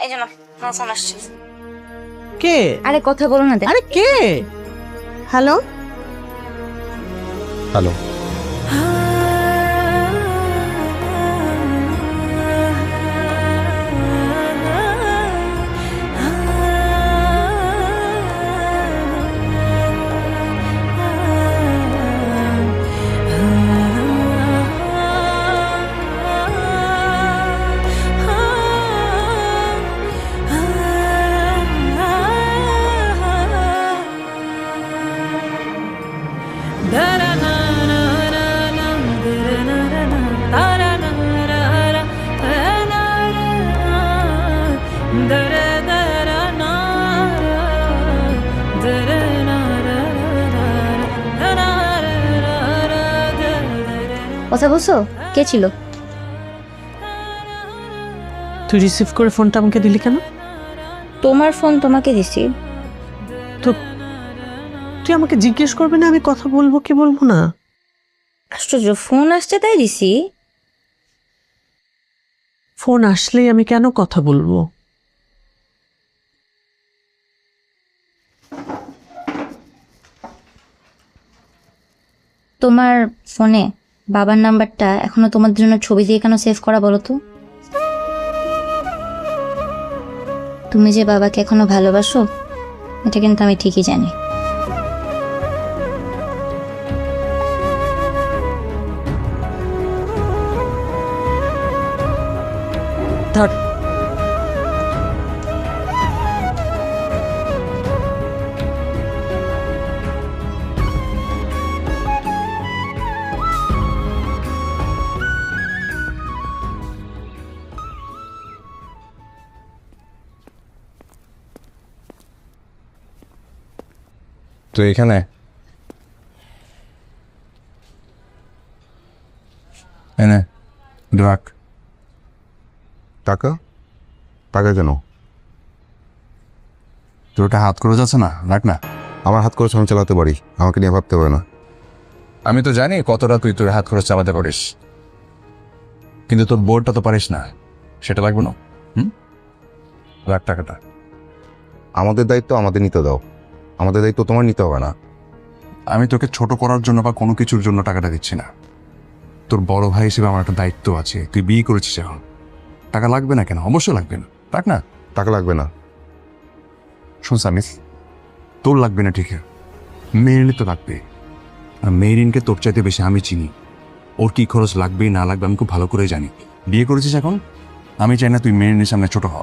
এই জন্য আমার ফোন আসছে। কে? আরে কথা বলো না। আরে কে? Hello hello. কথা বলছো? কে ছিল? তুই রিসিভ করে ফোনটা আমাকে দিলি কেন? তোমার ফোন তোমাকে দিছি। তো তুই আমাকে জিজ্ঞেস করবি না আমি কথা বলবো কি বলবো না? আশ্চর্য, ফোন আসছে তাই দিছি। ফোন আসলেই আমি কেন কথা বলবো? তোমার ফোনে বাবার নাম্বারটা এখনো তোমার জন্য ছবি দিয়ে কেন সেভ করা বলো তো? তুমি যে বাবাকে এখনো ভালোবাসো এটা কিন্তু আমি ঠিকই জানি। ধর তুই এখানে? এনে রাখ। টাকা? টাকা কেন? তোর ওটা হাত খরচ আছে না, রাখ না। আমার হাত খরচ আমি চালাতে পারি, আমাকে নিয়ে ভাবতে হবে না। আমি তো জানি কতটা তুই তোর হাত খরচ চালাতে পারিস, কিন্তু তোর বোর্ডটা তো পারিস না, সেটা লাগবে না। রাখ টাকাটা। আমাদের দায়িত্ব আমাদের নিতে দাও, আমাদের দায়িত্ব তোমার নিতে হবে না। আমি তোকে ছোট করার জন্য বা কোনো কিছুর জন্য টাকাটা দিচ্ছি না। তোর বড় ভাই হিসেবে আমার একটা দায়িত্ব আছে। তুই বিয়ে করেছিস, এখন টাকা লাগবে না কেন? অবশ্যই লাগবে না, রাখ না। টাকা লাগবে না। শোন সামিস, তোর লাগবে না ঠিক আছে, মেরিনের তো লাগবে। আর মেরিনকে তোর চাইতে বেশি আমি চিনি। ওর কি খরচ লাগবে না লাগবে আমি খুব ভালো করে জানি। বিয়ে করেছিস এখন, আমি চাই না তুই মেরিনের সামনে ছোট হ।